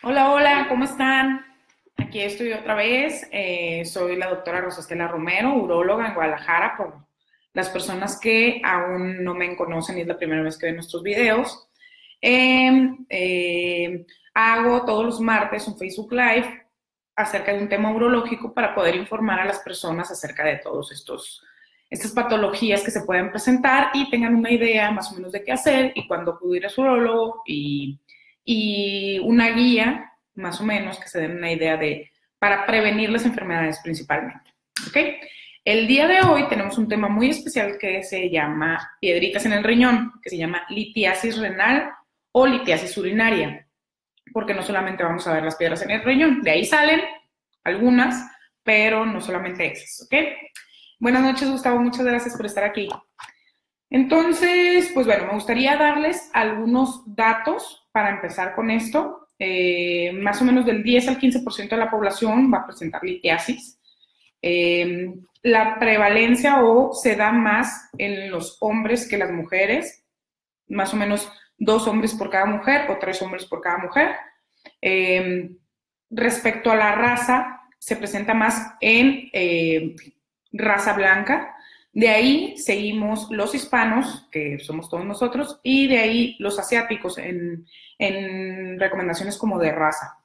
Hola, hola, ¿cómo están? Aquí estoy otra vez. Soy la doctora Rosa Estela Romero, uróloga en Guadalajara, por las personas que aún no me conocen y es la primera vez que ven nuestros videos. Hago todos los martes un Facebook Live acerca de un tema urológico para poder informar a las personas acerca de todos estas patologías que se pueden presentar y tengan una idea más o menos de qué hacer y cuándo acudir a su urólogo y una guía, más o menos, que se den una idea para prevenir las enfermedades principalmente. ¿Ok? El día de hoy tenemos un tema muy especial que se llama piedritas en el riñón, que se llama litiasis renal o litiasis urinaria, porque no solamente vamos a ver las piedras en el riñón, de ahí salen algunas, pero no solamente esas, ¿ok? Buenas noches, Gustavo, muchas gracias por estar aquí. Entonces, pues bueno, me gustaría darles algunos datos para empezar con esto. Más o menos del 10 al 15% de la población va a presentar litiasis. La prevalencia o se da más en los hombres que las mujeres, más o menos 2 hombres por cada mujer o 3 hombres por cada mujer. Respecto a la raza, se presenta más en raza blanca. De ahí seguimos los hispanos, que somos todos nosotros, y de ahí los asiáticos en recomendaciones como de raza.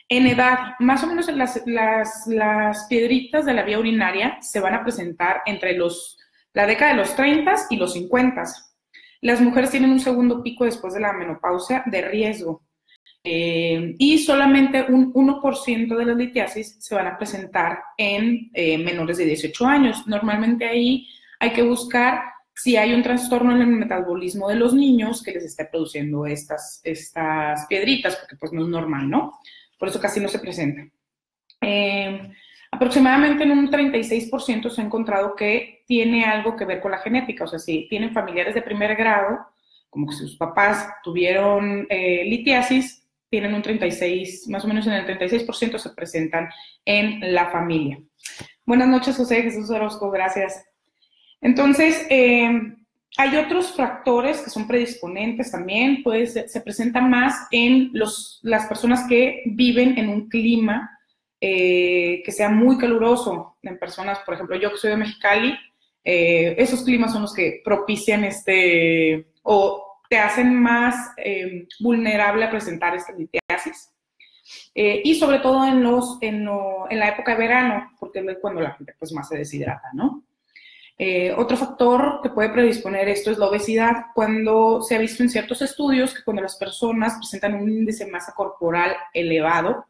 En edad, más o menos las piedritas de la vía urinaria se van a presentar entre la década de los 30 y los 50. Las mujeres tienen un segundo pico después de la menopausia de riesgo. Y solamente un 1% de las litiasis se van a presentar en menores de 18 años. Normalmente ahí hay que buscar si hay un trastorno en el metabolismo de los niños que les esté produciendo estas piedritas, porque pues no es normal, ¿no? Por eso casi no se presenta. Aproximadamente en un 36% se ha encontrado que tiene algo que ver con la genética, o sea, si tienen familiares de primer grado, como que sus papás tuvieron litiasis, tienen un 36, más o menos en el 36% se presentan en la familia. Buenas noches, José Jesús Orozco, gracias. Entonces, hay otros factores que son predisponentes también, pues se presenta más en las personas que viven en un clima que sea muy caluroso, en personas, por ejemplo, yo que soy de Mexicali, esos climas son los que propician o te hacen más vulnerable a presentar esta litiasis. Y sobre todo en la época de verano, porque es cuando la gente pues, más se deshidrata, ¿no? Otro factor que puede predisponer esto es la obesidad. Cuando se ha visto en ciertos estudios que cuando las personas presentan un índice de masa corporal elevado,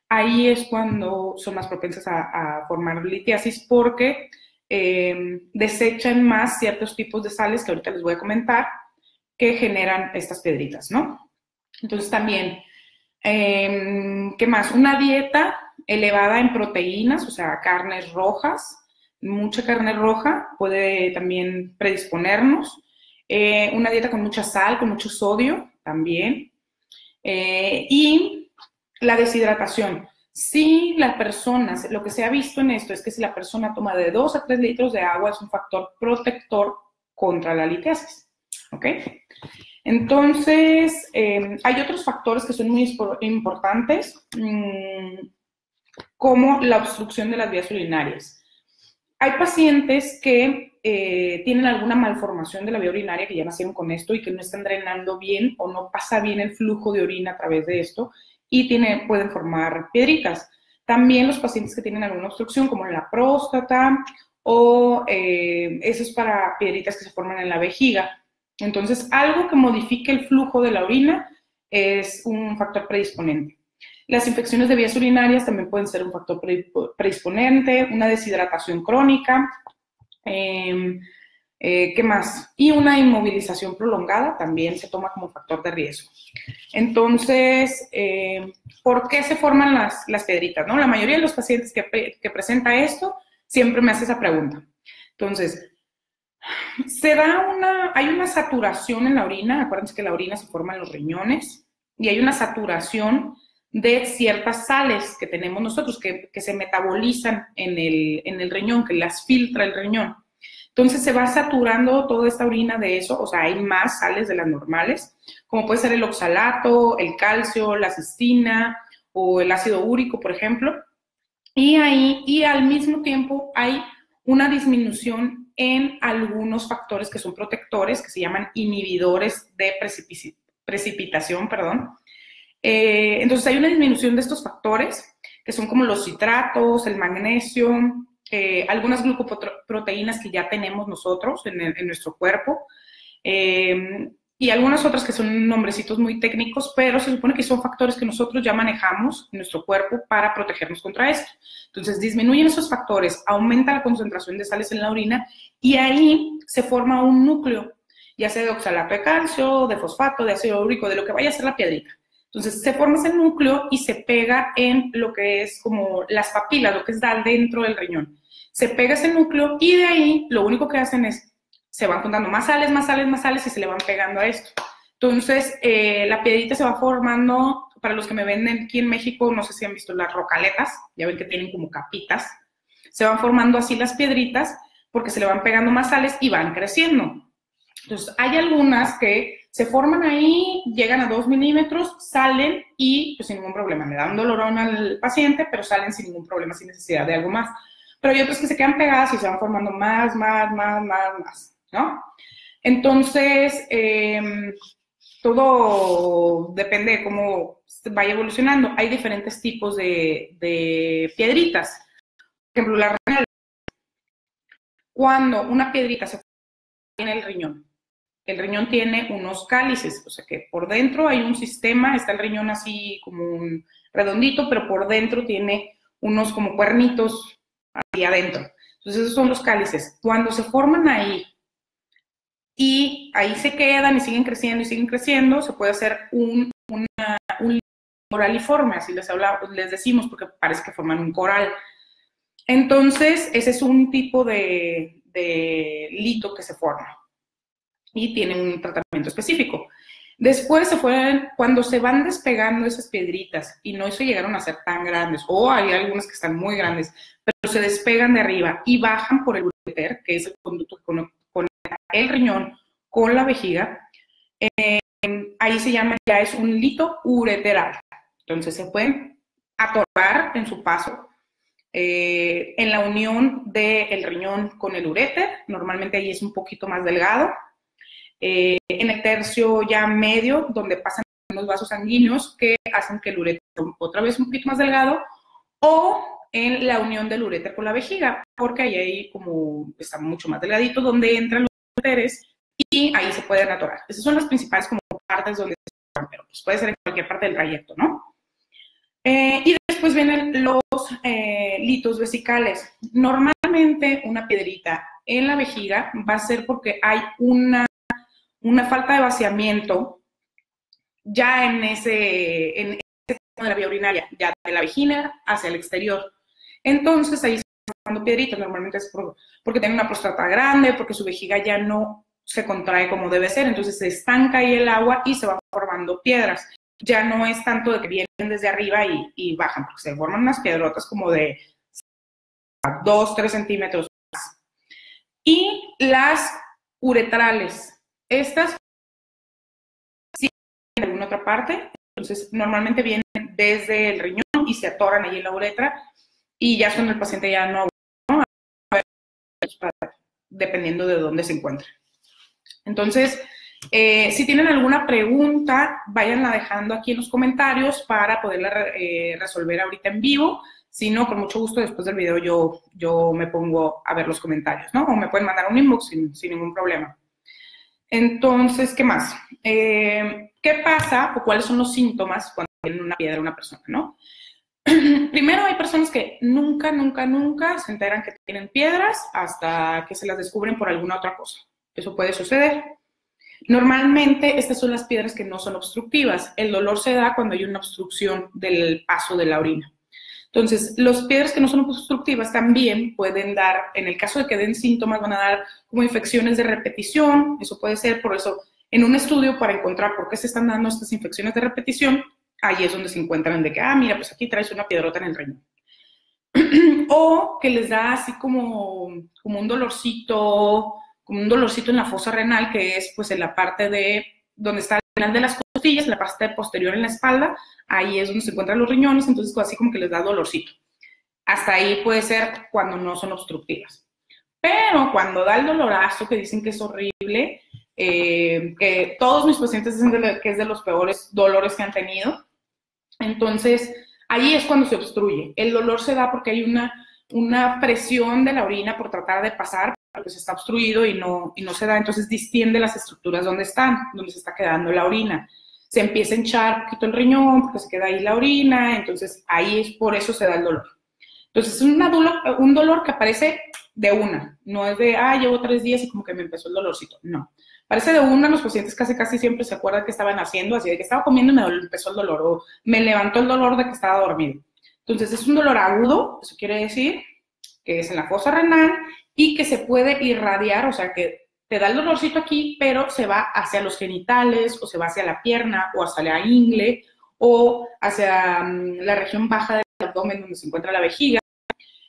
ahí es cuando son más propensas a formar litiasis porque desechan más ciertos tipos de sales que ahorita les voy a comentar que generan estas piedritas, ¿no? Entonces también, ¿qué más? Una dieta elevada en proteínas, o sea, carnes rojas, mucha carne roja puede también predisponernos. Una dieta con mucha sal, con mucho sodio también. Y la deshidratación. Si la persona, lo que se ha visto en esto es que si la persona toma de 2 a 3 litros de agua es un factor protector contra la litiasis. ¿Ok? Entonces, hay otros factores que son muy importantes, como la obstrucción de las vías urinarias. Hay pacientes que tienen alguna malformación de la vía urinaria, que ya nacieron con esto y que no están drenando bien o no pasa bien el flujo de orina a través de esto y pueden formar piedritas. También los pacientes que tienen alguna obstrucción, como en la próstata, o eso es para piedritas que se forman en la vejiga. Entonces, algo que modifique el flujo de la orina es un factor predisponente. Las infecciones de vías urinarias también pueden ser un factor predisponente, una deshidratación crónica, ¿qué más? Y una inmovilización prolongada también se toma como factor de riesgo. Entonces, ¿por qué se forman las piedritas? ¿No? La mayoría de los pacientes que presenta esto siempre me hace esa pregunta. Entonces, hay una saturación en la orina, acuérdense que la orina se forma en los riñones, y hay una saturación de ciertas sales que tenemos nosotros, que se metabolizan en el riñón, que las filtra el riñón. Entonces se va saturando toda esta orina de eso, o sea, hay más sales de las normales, como puede ser el oxalato, el calcio, la cistina o el ácido úrico, por ejemplo. Y al mismo tiempo hay una disminución en algunos factores que son protectores, que se llaman inhibidores de precipitación, perdón. Entonces hay una disminución de estos factores, que son como los citratos, el magnesio, algunas glucoproteínas que ya tenemos nosotros en nuestro cuerpo, y algunas otras que son nombrecitos muy técnicos, pero se supone que son factores que nosotros ya manejamos en nuestro cuerpo para protegernos contra esto. Entonces disminuyen esos factores, aumenta la concentración de sales en la orina y ahí se forma un núcleo, ya sea de oxalato de calcio, de fosfato, de ácido úrico, de lo que vaya a ser la piedrita. Entonces se forma ese núcleo y se pega en lo que es como las papilas, lo que está dentro del riñón. Se pega ese núcleo y de ahí lo único que hacen es se van juntando más sales, más sales, más sales y se le van pegando a esto. Entonces, la piedrita se va formando, para los que me venden aquí en México, no sé si han visto las rocaletas, ya ven que tienen como capitas, se van formando así las piedritas porque se le van pegando más sales y van creciendo. Entonces, hay algunas que se forman ahí, llegan a 2 milímetros, salen y pues sin ningún problema, le dan un dolorón al paciente, pero salen sin ningún problema, sin necesidad de algo más. Pero hay otras que se quedan pegadas y se van formando más, ¿no? Entonces, todo depende de cómo vaya evolucionando. Hay diferentes tipos de piedritas. Por ejemplo, la renal. Cuando una piedrita se forma en el riñón tiene unos cálices, o sea que por dentro hay un sistema, está el riñón así como un redondito, pero por dentro tiene unos como cuernitos ahí adentro. Entonces esos son los cálices. Cuando se forman ahí y ahí se quedan y siguen creciendo, se puede hacer un coraliforme, así les decimos, porque parece que forman un coral. Entonces, ese es un tipo de lito que se forma y tiene un tratamiento específico. Después cuando se van despegando esas piedritas y no se llegaron a ser tan grandes, o hay algunas que están muy grandes, pero se despegan de arriba y bajan por el uréter, que es el conducto que conecta el riñón con la vejiga, ahí se llama, ya es un lito ureteral. Entonces se pueden atorar en su paso, en la unión del riñón con el uréter, normalmente ahí es un poquito más delgado, en el tercio ya medio, donde pasan los vasos sanguíneos que hacen que el uréter otra vez un poquito más delgado, o en la unión del uréter con la vejiga, porque ahí como está mucho más delgadito, donde entran los uréteres y ahí se pueden atorar. Esas son las principales como partes donde se atoran, pero pues puede ser en cualquier parte del trayecto, ¿no? Y después vienen los litos vesicales. Normalmente una piedrita en la vejiga va a ser porque hay una falta de vaciamiento ya en ese de la vía urinaria, ya de la vagina hacia el exterior. Entonces ahí se van formando piedritas, normalmente es porque tiene una próstata grande, porque su vejiga ya no se contrae como debe ser, entonces se estanca ahí el agua y se van formando piedras. Ya no es tanto de que vienen desde arriba y bajan, porque se forman unas piedrotas como de 2-3 centímetros más. Y las uretrales, estas sí en alguna otra parte, entonces normalmente vienen desde el riñón y se atoran ahí en la uretra y ya cuando el paciente ya no, dependiendo de dónde se encuentre. Entonces, si tienen alguna pregunta, váyanla dejando aquí en los comentarios para poderla resolver ahorita en vivo. Si no, con mucho gusto, después del video yo me pongo a ver los comentarios, ¿no? O me pueden mandar un inbox sin ningún problema. Entonces, ¿qué más? ¿Qué pasa o cuáles son los síntomas cuando tiene una piedra una persona, no? Primero, hay personas que nunca se enteran que tienen piedras hasta que se las descubren por alguna otra cosa. Eso puede suceder. Normalmente, estas son las piedras que no son obstructivas. El dolor se da cuando hay una obstrucción del paso de la orina. Entonces, las piedras que no son obstructivas también pueden dar, en el caso de que den síntomas, van a dar como infecciones de repetición. Eso puede ser, por eso, en un estudio para encontrar por qué se están dando estas infecciones de repetición, ahí es donde se encuentran de que, mira, pues aquí traes una piedrota en el riñón. o que les da así como un dolorcito, en la fosa renal, que es pues en la parte de donde está el final de las costillas, la parte posterior en la espalda, ahí es donde se encuentran los riñones, entonces así como que les da dolorcito. Hasta ahí puede ser cuando no son obstructivas. Pero cuando da el dolorazo, que dicen que es horrible, que todos mis pacientes dicen que es de los peores dolores que han tenido, entonces ahí es cuando se obstruye. El dolor se da porque hay una presión de la orina por tratar de pasar, porque se está obstruido y no se da, entonces distiende las estructuras donde se está quedando la orina. Se empieza a hinchar un poquito el riñón porque se queda ahí la orina, entonces ahí es por eso se da el dolor. Entonces es un dolor que aparece de una, no es de, llevo 3 días y como que me empezó el dolorcito, no. Aparece de una, los pacientes casi siempre se acuerdan que estaban haciendo, así de que estaba comiendo y me empezó el dolor, o me levantó el dolor de que estaba dormido. Entonces es un dolor agudo, eso quiere decir que es en la fosa renal y que se puede irradiar, o sea que te da el dolorcito aquí, pero se va hacia los genitales, o se va hacia la pierna, o hacia la ingle, o hacia la región baja del abdomen donde se encuentra la vejiga.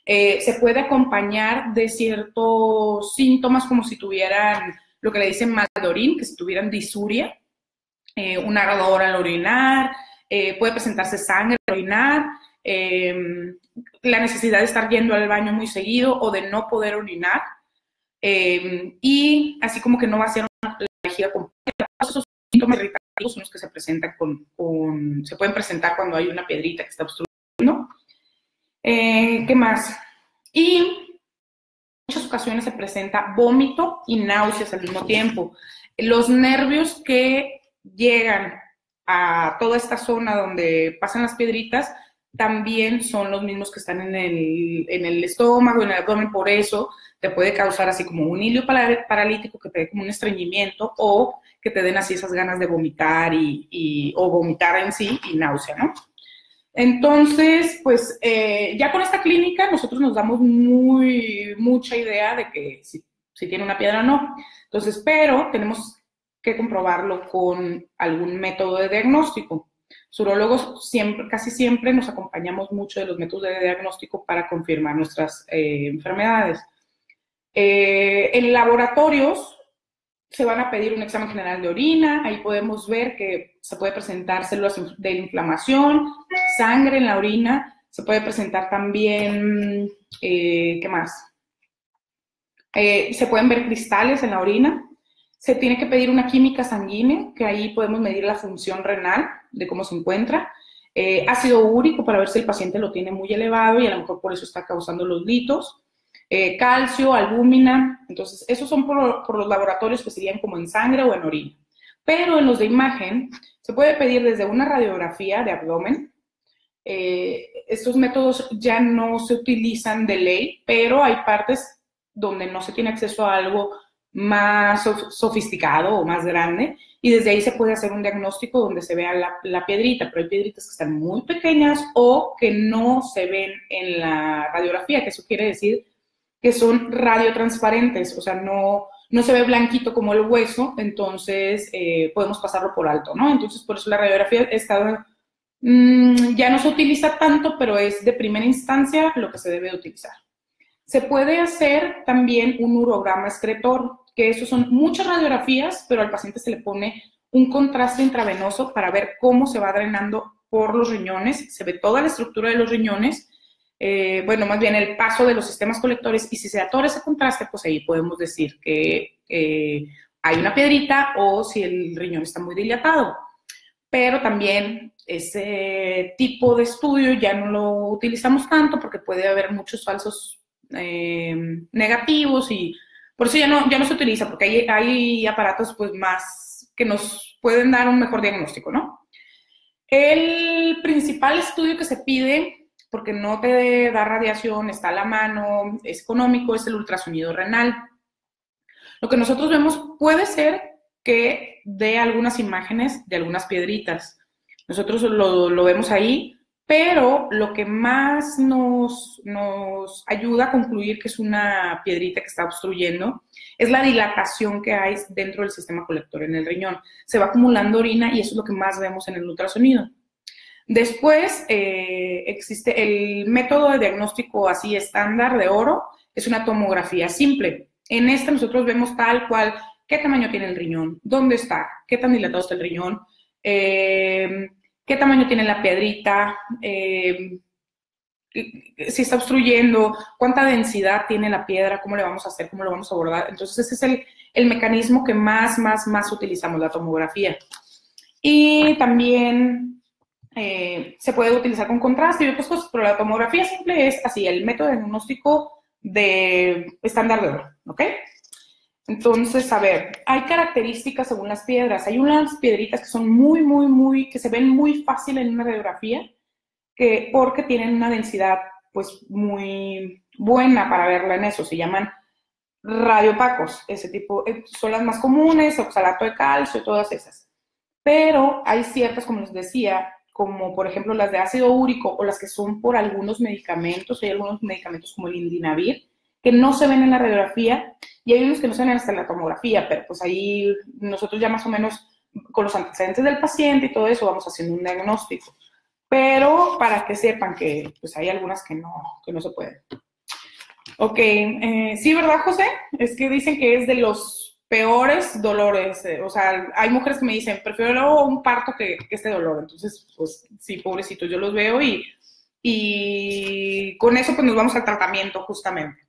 Se puede acompañar de ciertos síntomas como si tuvieran lo que le dicen mal de orín, que si tuvieran disuria, un ardor al orinar, puede presentarse sangre al orinar, la necesidad de estar yendo al baño muy seguido o de no poder orinar, y así como que no va a ser la vejiga completa. Esos síntomas irritativos son los que se presentan se pueden presentar cuando hay una piedrita que está obstruyendo. ¿Qué más? Y en muchas ocasiones se presenta vómito y náuseas al mismo tiempo. Los nervios que llegan a toda esta zona donde pasan las piedritas también son los mismos que están en el estómago, en el abdomen, por eso te puede causar así como un hilio paralítico, que te dé como un estreñimiento, o que te den así esas ganas de vomitar o vomitar en sí y náusea, ¿no? Entonces, pues ya con esta clínica nosotros nos damos mucha idea de que si tiene una piedra o no. Entonces, pero tenemos que comprobarlo con algún método de diagnóstico. Los urólogos casi siempre nos acompañamos mucho de los métodos de diagnóstico para confirmar nuestras enfermedades. En laboratorios se van a pedir un examen general de orina, ahí podemos ver que se puede presentar células de inflamación, sangre en la orina, se puede presentar también, ¿qué más? Se pueden ver cristales en la orina, se tiene que pedir una química sanguínea, que ahí podemos medir la función renal, de cómo se encuentra, ácido úrico para ver si el paciente lo tiene muy elevado y a lo mejor por eso está causando los litos, calcio, albúmina. Entonces esos son por los laboratorios que serían como en sangre o en orina. Pero en los de imagen se puede pedir desde una radiografía de abdomen. Estos métodos ya no se utilizan de ley, pero hay partes donde no se tiene acceso a algo más sofisticado o más grande, y desde ahí se puede hacer un diagnóstico donde se vea la piedrita, pero hay piedritas que están muy pequeñas o que no se ven en la radiografía, que eso quiere decir que son radiotransparentes, o sea, no se ve blanquito como el hueso, entonces podemos pasarlo por alto, ¿no? Entonces, por eso la radiografía ya no se utiliza tanto, pero es de primera instancia lo que se debe de utilizar. Se puede hacer también un urograma excretor, que eso son muchas radiografías, pero al paciente se le pone un contraste intravenoso para ver cómo se va drenando por los riñones, se ve toda la estructura de los riñones, más bien el paso de los sistemas colectores, y si se atora ese contraste, pues ahí podemos decir que hay una piedrita o si el riñón está muy dilatado. Pero también ese tipo de estudio ya no lo utilizamos tanto porque puede haber muchos falsos negativos, y por eso ya no se utiliza, porque hay aparatos pues más que nos pueden dar un mejor diagnóstico, ¿no? El principal estudio que se pide, porque no te da radiación, está a la mano, es económico, es el ultrasonido renal. Lo que nosotros vemos puede ser que dé algunas imágenes de algunas piedritas. Nosotros lo vemos ahí, pero lo que más nos ayuda a concluir que es una piedrita que está obstruyendo es la dilatación que hay dentro del sistema colector en el riñón. Se va acumulando orina y eso es lo que más vemos en el ultrasonido. Después existe el método de diagnóstico así estándar de oro, es una tomografía simple. En esta nosotros vemos tal cual qué tamaño tiene el riñón, dónde está, qué tan dilatado está el riñón, qué tamaño tiene la piedrita, si está obstruyendo, cuánta densidad tiene la piedra, cómo le vamos a hacer, cómo lo vamos a abordar. Entonces ese es el mecanismo que más utilizamos, la tomografía. Y también se puede utilizar con contraste y otras cosas, pero la tomografía simple es así, el método de diagnóstico de estándar de oro, ¿ok? Entonces, a ver, hay características según las piedras. Hay unas piedritas que son que se ven muy fácil en una radiografía, porque tienen una densidad, pues, muy buena para verla en eso. Se llaman radiopacos. Ese tipo son las más comunes, oxalato de calcio, todas esas. Pero hay ciertas, como les decía, como por ejemplo las de ácido úrico o las que son por algunos medicamentos. Hay algunos medicamentos como el indinavir que no se ven en la radiografía y hay unos que no se ven hasta en la tomografía, pero pues ahí nosotros ya más o menos con los antecedentes del paciente y todo eso vamos haciendo un diagnóstico. Pero para que sepan que pues hay algunas que no se pueden. Ok, sí, ¿verdad, José? Es que dicen que es de los peores dolores. O sea, hay mujeres que me dicen, prefiero un parto que este dolor. Entonces, pues sí, pobrecitos, yo los veo y con eso pues nos vamos al tratamiento justamente.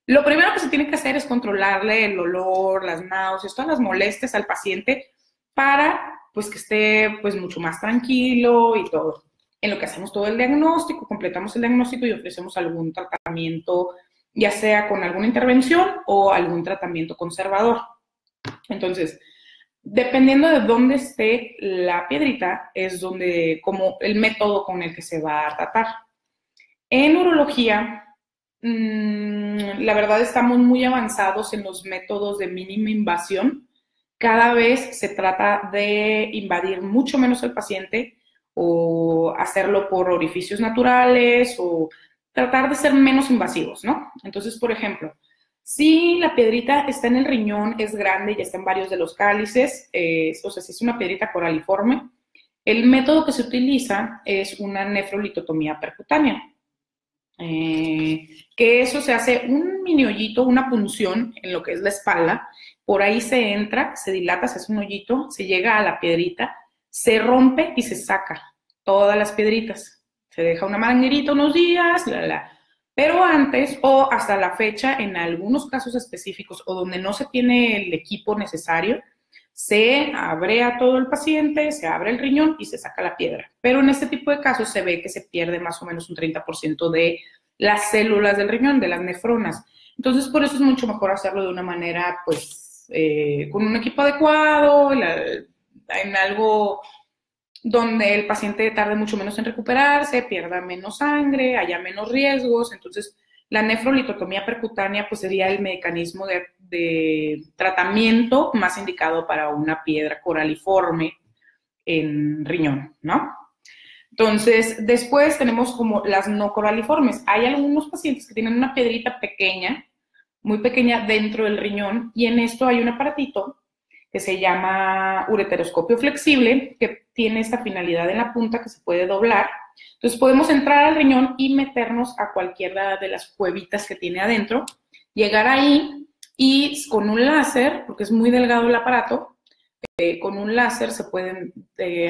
Lo primero que se tiene que hacer es controlarle el dolor, las náuseas, todas las molestias al paciente para pues que esté pues mucho más tranquilo y todo. En lo que hacemos todo el diagnóstico, completamos el diagnóstico y ofrecemos algún tratamiento, ya sea con alguna intervención o algún tratamiento conservador. Entonces, dependiendo de dónde esté la piedrita, es como el método con el que se va a tratar. En urología, la verdad estamos muy avanzados en los métodos de mínima invasión. Cada vez se trata de invadir mucho menos al paciente o hacerlo por orificios naturales o tratar de ser menos invasivos, ¿no? Entonces, por ejemplo, si la piedrita está en el riñón, es grande, ya está en varios de los cálices, o sea, si es una piedrita coraliforme, el método que se utiliza es una nefrolitotomía percutánea. Que eso se hace un mini hoyito, una punción en lo que es la espalda, por ahí se entra, se dilata, se hace un hoyito, se llega a la piedrita, se rompe y se saca todas las piedritas. Se deja una manguerita unos días, pero antes o hasta la fecha, en algunos casos específicos o donde no se tiene el equipo necesario, se abre a todo el paciente, se abre el riñón y se saca la piedra. Pero en este tipo de casos se ve que se pierde más o menos un 30% de las células del riñón, de las nefronas. Entonces, por eso es mucho mejor hacerlo de una manera, pues, con un equipo adecuado, en algo donde el paciente tarde mucho menos en recuperarse, pierda menos sangre, haya menos riesgos. Entonces, la nefrolitotomía percutánea pues sería el mecanismo de tratamiento más indicado para una piedra coraliforme en riñón, ¿no? Entonces, después tenemos como las no coraliformes. Hay algunos pacientes que tienen una piedrita pequeña, muy pequeña dentro del riñón, y en esto hay un aparatito que se llama ureteroscopio flexible, que tiene esta finalidad en la punta que se puede doblar. Entonces podemos entrar al riñón y meternos a cualquiera de las cuevitas que tiene adentro, llegar ahí y con un láser, porque es muy delgado el aparato, con un láser se puede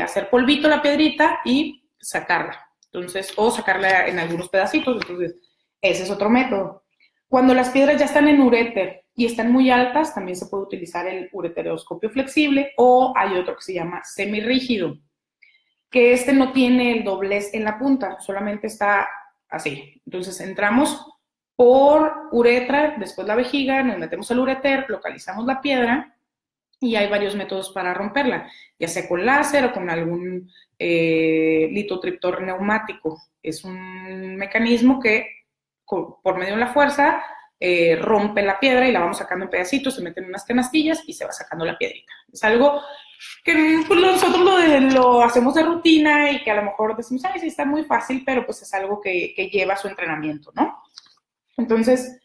hacer polvito la piedrita y sacarla. Entonces, o sacarla en algunos pedacitos. Entonces, ese es otro método. Cuando las piedras ya están en uréter y están muy altas, también se puede utilizar el ureteroscopio flexible o hay otro que se llama semirrígido, que este no tiene el doblez en la punta, solamente está así. Entonces entramos por uretra, después la vejiga, nos metemos al ureter, localizamos la piedra y hay varios métodos para romperla, ya sea con láser o con algún litotriptor neumático. Es un mecanismo que por medio de la fuerza rompe la piedra y la vamos sacando en pedacitos, se meten en unas canastillas y se va sacando la piedrita. Es algo que pues, nosotros lo hacemos de rutina y que a lo mejor decimos, ay, sí, está muy fácil, pero pues es algo que lleva su entrenamiento, ¿no? Entonces,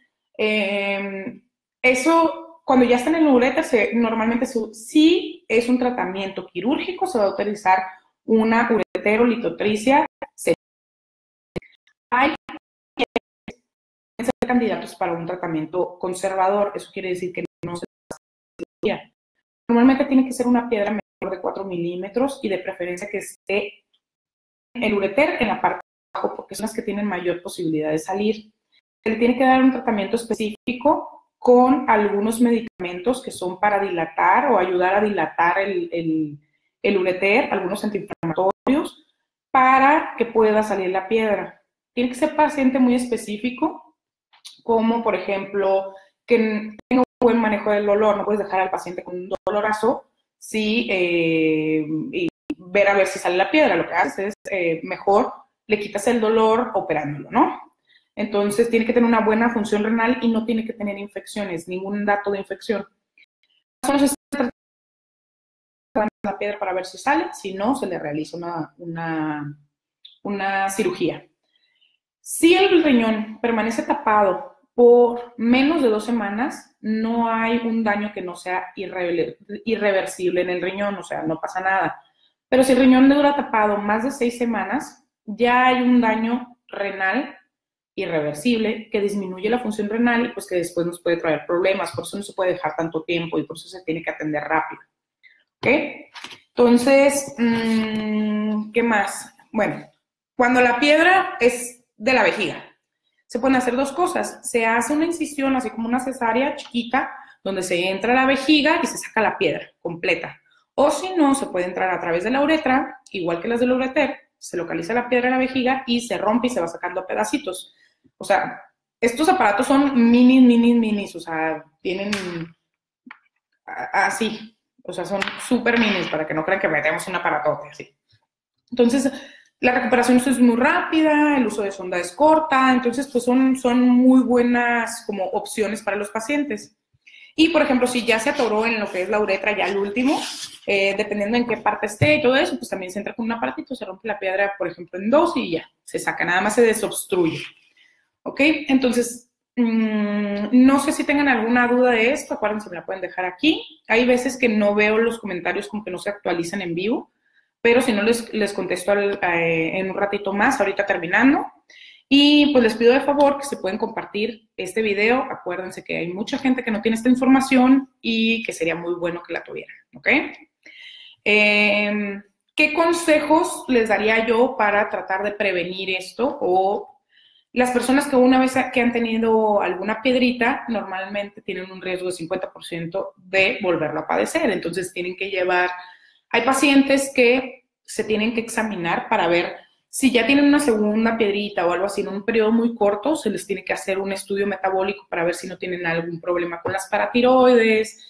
eso, cuando ya están en el ureter, normalmente sí es un tratamiento quirúrgico, se va a utilizar una ureter o litotricia, hay que ser candidatos para un tratamiento conservador. Eso quiere decir que no se cirugía. Normalmente tiene que ser una piedra menor de 4 milímetros y de preferencia que esté el ureter en la parte de abajo, porque son las que tienen mayor posibilidad de salir. Se le tiene que dar un tratamiento específico con algunos medicamentos que son para dilatar o ayudar a dilatar el ureter, algunos antiinflamatorios, para que pueda salir la piedra. Tiene que ser paciente muy específico, como por ejemplo, que tenga un buen manejo del dolor. No puedes dejar al paciente con un dolorazo y ver a ver si sale la piedra. Lo que haces es mejor le quitas el dolor operándolo, ¿no? Entonces tiene que tener una buena función renal y no tiene que tener infecciones, ningún dato de infección. Solo se trata de la piedra para ver si sale, si no, se le realiza una cirugía. Si el riñón permanece tapado por menos de 2 semanas, no hay un daño que no sea irreversible en el riñón, o sea, no pasa nada. Pero si el riñón dura tapado más de 6 semanas, ya hay un daño renal irreversible que disminuye la función renal y pues que después nos puede traer problemas. Por eso no se puede dejar tanto tiempo y por eso se tiene que atender rápido. ¿Ok? Entonces, ¿qué más? Bueno, cuando la piedra es de la vejiga, se pueden hacer 2 cosas. Se hace una incisión, así como una cesárea chiquita, donde se entra la vejiga y se saca la piedra completa. O si no, se puede entrar a través de la uretra, igual que las del ureter, se localiza la piedra en la vejiga y se rompe y se va sacando a pedacitos. O sea, estos aparatos son minis, o sea, tienen así, o sea, son súper minis para que no crean que metemos un aparatote así. Entonces, la recuperación es muy rápida, el uso de sonda es corta, entonces pues son muy buenas como opciones para los pacientes. Y, por ejemplo, si ya se atoró en lo que es la uretra, ya el último, dependiendo en qué parte esté y todo eso, pues también se entra con un aparatito, se rompe la piedra, por ejemplo, en 2 y ya, se saca, nada más se desobstruye. ¿Ok? Entonces, no sé si tengan alguna duda de esto, acuérdense, me la pueden dejar aquí. Hay veces que no veo los comentarios como que no se actualizan en vivo, pero si no les contesto en un ratito más, ahorita terminando. Y pues les pido de favor que se pueden compartir este video. Acuérdense que hay mucha gente que no tiene esta información y que sería muy bueno que la tuvieran, ¿ok? ¿Qué consejos les daría yo para tratar de prevenir esto? O las personas que una vez que han tenido alguna piedrita, normalmente tienen un riesgo de 50% de volverlo a padecer. Entonces tienen que llevar, hay pacientes que se tienen que examinar para ver si ya tienen una segunda piedrita o algo así en un periodo muy corto, se les tiene que hacer un estudio metabólico para ver si no tienen algún problema con las paratiroides,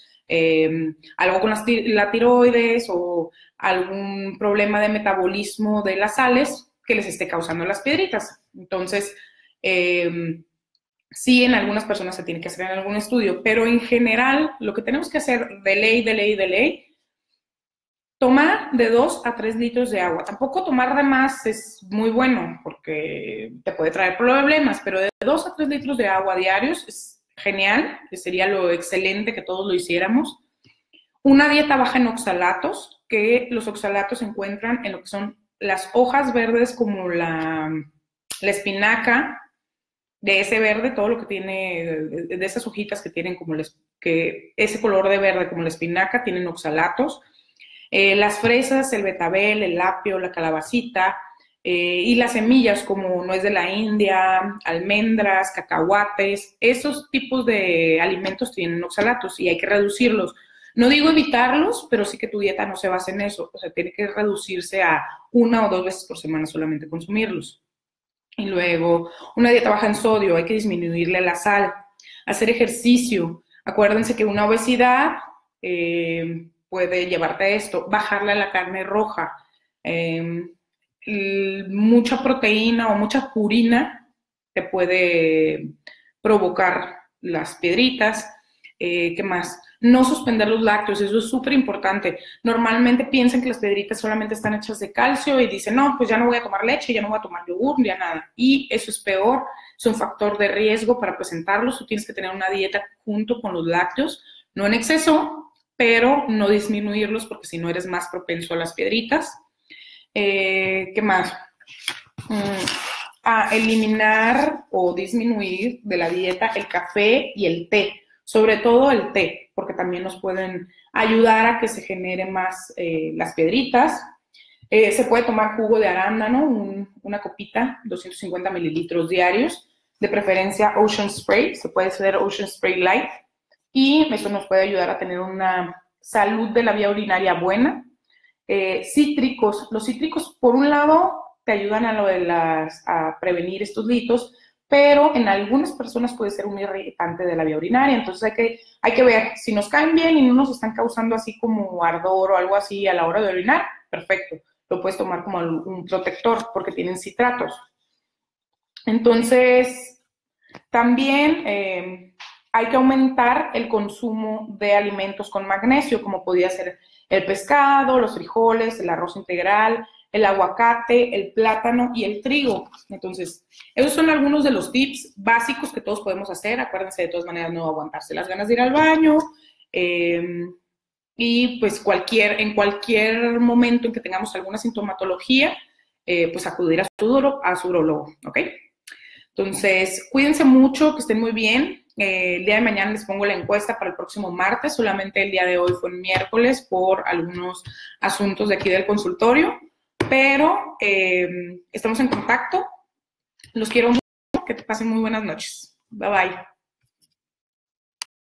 algo con la tiroides o algún problema de metabolismo de las sales que les esté causando las piedritas. Entonces, sí, en algunas personas se tiene que hacer en algún estudio, pero en general lo que tenemos que hacer de ley, tomar de 2 a 3 litros de agua. Tampoco tomar de más es muy bueno porque te puede traer problemas, pero de 2 a 3 litros de agua diarios es genial, que sería lo excelente que todos lo hiciéramos. Una dieta baja en oxalatos, que los oxalatos se encuentran en lo que son las hojas verdes como la espinaca, de ese verde, todo lo que tiene, de esas hojitas que tienen como ese color de verde como la espinaca, tienen oxalatos. Las fresas, el betabel, el apio, la calabacita y las semillas como nuez de la India, almendras, cacahuates, esos tipos de alimentos tienen oxalatos y hay que reducirlos. No digo evitarlos, pero sí que tu dieta no se base en eso, o sea, tiene que reducirse a 1 o 2 veces por semana solamente consumirlos. Y luego, una dieta baja en sodio, hay que disminuirle la sal. Hacer ejercicio. Acuérdense que una obesidad puede llevarte a esto. Bajarle a la carne roja. Mucha proteína o mucha purina te puede provocar las piedritas. ¿Qué más? No suspender los lácteos, eso es súper importante. Normalmente piensan que las piedritas solamente están hechas de calcio y dicen, no, pues ya no voy a tomar leche, ya no voy a tomar yogur, ya nada. Y eso es peor, es un factor de riesgo para presentarlos. Tú tienes que tener una dieta junto con los lácteos, no en exceso, pero no disminuirlos porque si no eres más propenso a las piedritas. ¿Qué más? Eliminar o disminuir de la dieta el café y el té, sobre todo el té, porque también nos pueden ayudar a que se generen más las piedritas. Se puede tomar jugo de arándano, una copita, 250 mililitros diarios, de preferencia Ocean Spray, se puede hacer Ocean Spray Light, y eso nos puede ayudar a tener una salud de la vía urinaria buena. Cítricos, los cítricos por un lado te ayudan a prevenir estos litos, pero en algunas personas puede ser un irritante de la vía urinaria, entonces hay que ver si nos caen bien y no nos están causando así como ardor o algo así a la hora de orinar, perfecto, lo puedes tomar como un protector porque tienen citratos. Entonces, también hay que aumentar el consumo de alimentos con magnesio, como podría ser el pescado, los frijoles, el arroz integral, el aguacate, el plátano y el trigo. Entonces, esos son algunos de los tips básicos que todos podemos hacer. Acuérdense de todas maneras no aguantarse las ganas de ir al baño. Y pues en cualquier momento en que tengamos alguna sintomatología, pues acudir a su urólogo, ¿ok? Entonces, cuídense mucho, que estén muy bien. El día de mañana les pongo la encuesta para el próximo martes. Solamente el día de hoy fue miércoles por algunos asuntos de aquí del consultorio. Pero estamos en contacto. Los quiero mucho. Que te pasen muy buenas noches. Bye, bye.